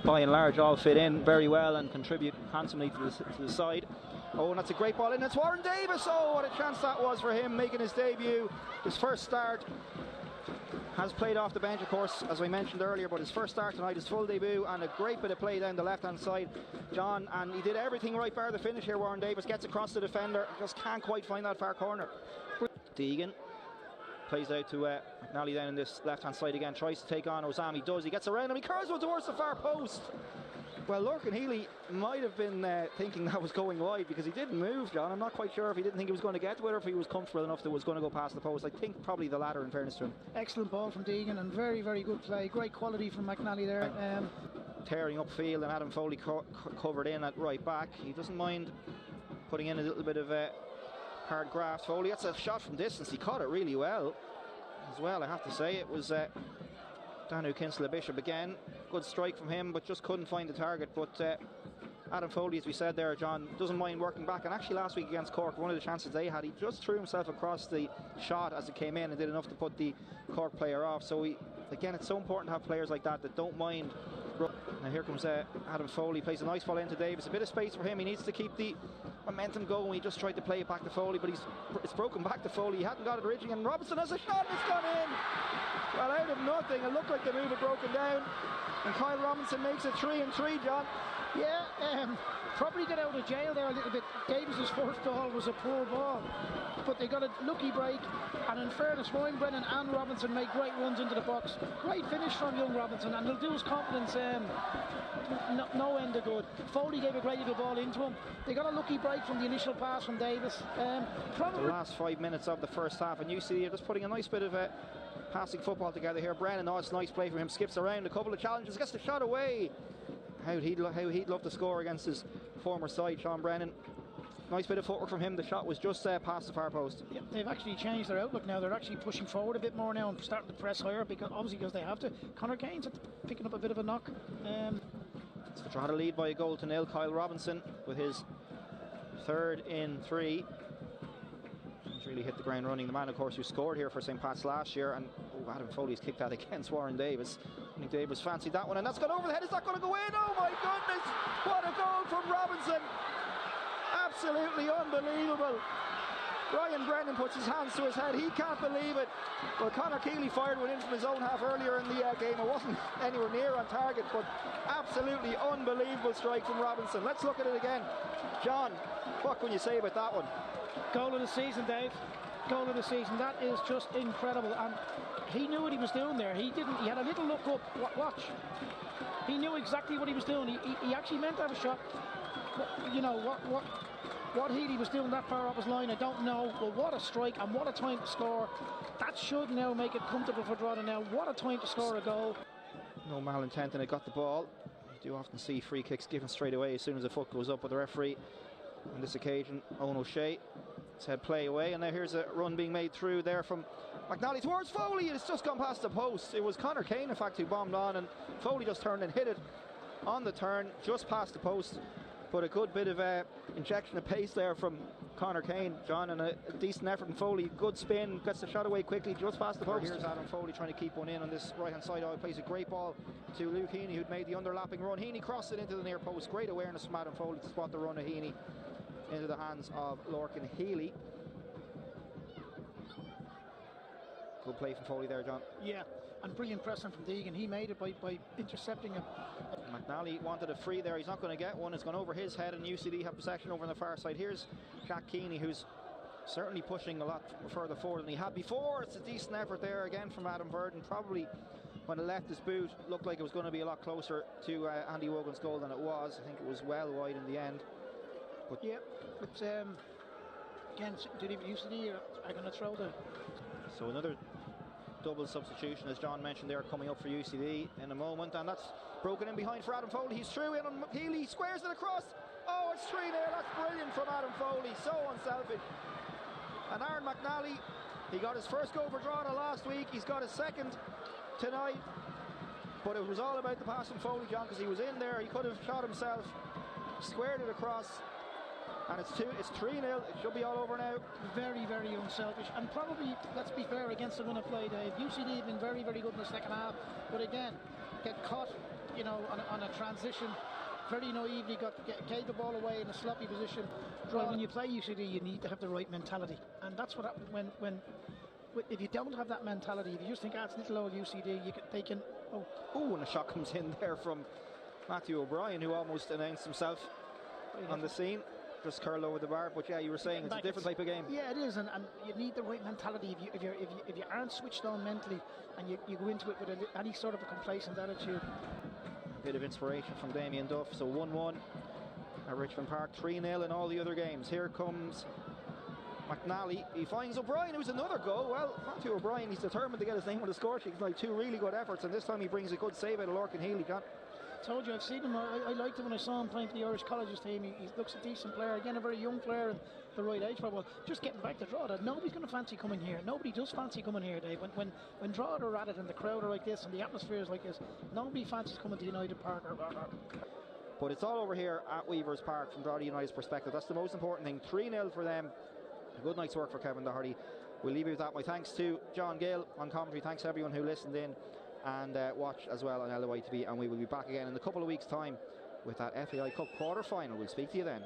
by and large all fit in very well and contribute handsomely to the side. Oh, and that's a great ball in. It's Warren Davis. Oh, what a chance that was for him, making his debut, his first start. Has played off the bench, of course, as I mentioned earlier, but his first start tonight, his full debut, and a great bit of play down the left-hand side, John, and he did everything right bar the finish here. Warren Davis gets across the defender, just can't quite find that far corner. Deegan plays out to McNally down in this left-hand side again, tries to take on Ozami, does, he gets around him, he curls one towards the far post. Well, Lorcan Healy might have been thinking that was going wide, because he didn't move, John. I'm not quite sure if he didn't think he was going to get to it or if he was comfortable enough that it was going to go past the post. I think probably the latter, in fairness to him. Excellent ball from Deegan and very, very good play. Great quality from McNally there. Tearing upfield, and Adam Foley covered in at right back. He doesn't mind putting in a little bit of hard graft. Foley, that's a shot from distance. He caught it really well as well, I have to say. It was Danu Kinsella-Bishop again. Good strike from him, but just couldn't find the target. But Adam Foley, as we said there, John, doesn't mind working back. And actually last week against Cork, one of the chances they had, he just threw himself across the shot as it came in and did enough to put the Cork player off. So again, it's so important to have players like that don't mind. Now here comes Adam Foley, plays a nice ball into Davis. A bit of space for him. He needs to keep the momentum going. He just tried to play it back to Foley, but it's broken back to Foley. He hadn't got it originally, and Robinson has a shot and it's gone in. Well, out of nothing, it looked like the move had broken down, and Kyle Robinson makes it 3-3, John. Yeah, probably got out of jail there a little bit. Davis's first ball was a poor ball, but they got a lucky break, and in fairness, Ryan Brennan and Robinson make great runs into the box. Great finish from young Robinson, and they'll do his confidence no end of good. Foley gave a great little ball into him. They got a lucky break from the initial pass from Davis. The last 5 minutes of the first half, and UCD are just putting a nice bit of passing football together here. Brennan, oh, it's a nice play from him, skips around a couple of challenges, gets the shot away. How he'd love to score against his former side, Sean Brennan. Nice bit of footwork from him. The shot was just past the far post. Yeah, they've actually changed their outlook now. They're actually pushing forward a bit more now and starting to press higher, because they have to. Conor Kane's picking up a bit of a knock. It's the Drogheda lead by a goal to nil. Kyle Robinson with his third in 3. He's really hit the ground running. The man, of course, who scored here for St. Pat's last year, and Adam Foley's kicked that against Warren Davis. I think Davis fancied that one, and that's gone over the head. Is that going to go in? Oh my goodness! What a goal from Robinson! Absolutely unbelievable. Ryan Brennan puts his hands to his head. He can't believe it. Well, Conor Keeley fired one in from his own half earlier in the game. It wasn't anywhere near on target, but absolutely unbelievable strike from Robinson. Let's look at it again. John, what can you say about that one? Goal of the season, Dave. Goal of the season. That is just incredible. And he knew what he was doing there. He had a little look up. Watch. He knew exactly what he was doing. He actually meant to have a shot. But, you know, what Healy was doing that far off his line, I don't know. But what a strike, and what a time to score. That should now make it comfortable for Drogheda now. What a time to score a goal. No malintent, and it got the ball. You do often see free kicks given straight away as soon as the foot goes up, but the referee on this occasion, Owen O'Shea, said play away. And now here's a run being made through there from McNally towards Foley. It's just gone past the post. It was Conor Kane, in fact, who bombed on, and Foley just turned and hit it on the turn just past the post. But a good bit of injection of pace there from Conor Kane, John, and a decent effort from Foley. Good spin, gets the shot away quickly just past the post. Here's Adam Foley trying to keep one in on this right hand side. Oh, he plays a great ball to Luke Heaney, who'd made the underlapping run. Heaney crossed it into the near post. Great awareness from Adam Foley to spot the run of Heaney into the hands of Lorcan Healy. Good play from Foley there, John. Yeah, and brilliant pressing from Deegan. He made it by intercepting him. McNally wanted a free there. He's not going to get one. It's gone over his head, and UCD have possession over on the far side. Here's Jack Keeney, who's certainly pushing a lot further forward than he had before. It's a decent effort there again from Adam Verdon. Probably when it left his boot, looked like it was going to be a lot closer to Andy Wogan's goal than it was. I think it was well wide in the end. But yeah, it's again, UCD are going to throw the. So another double substitution, as John mentioned, there coming up for UCD in a moment, and that's broken in behind for Adam Foley. He's through in on Healy, squares it across. Oh, it's 3-0. That's brilliant from Adam Foley, so unselfish. And Aaron McNally, he got his first goal for Drogheda last week. He's got his second tonight, but it was all about the pass from Foley, John, because he was in there. He could have shot himself, squared it across. And it's 3-0. It should be all over now. Very, very unselfish, and probably, let's be fair, against the run of play, Dave. UCD have been very, very good in the second half, but again, get caught, you know, on a transition. Very naively gave the ball away in a sloppy position. Well, when you play UCD, you need to have the right mentality, and that's what happens when if you don't have that mentality, if you just think, it's little old UCD, they can. Oh, and a shot comes in there from Matthew O'Brien, who almost announced himself on the scene. Just curled over the bar, but yeah, you were saying it's a different type of game. Yeah, it is, and you need the right mentality. If you aren't switched on mentally, and you go into it with any sort of a complacent attitude. Bit of inspiration from Damien Duff. So 1-1 at Richmond Park, 3-0 in all the other games. Here comes McNally. He finds O'Brien, who's another goal. Well, Matthew O'Brien, he's determined to get his name on the score sheet. Like 2 really good efforts, and this time he brings a good save out of Lorcan Healy. Told you, I've seen him. I liked him when I saw him playing for the Irish colleges team. He looks a decent player. Again, a very young player and the right age for it. Well, just getting back to Drogheda, nobody's going to fancy coming here. Nobody does fancy coming here, Dave. When Drogheda are at it and the crowd are like this and the atmosphere is like this, nobody fancies coming to United Park. But it's all over here at Weavers Park from Drogheda United's perspective. That's the most important thing. 3-0 for them. A good night's work for Kevin Doherty. We'll leave you with that. My thanks to John Gill on commentary. Thanks to everyone who listened in and watch as well on LOI TV, and we will be back again in a couple of weeks' time with that FAI Cup quarter final. We'll speak to you then.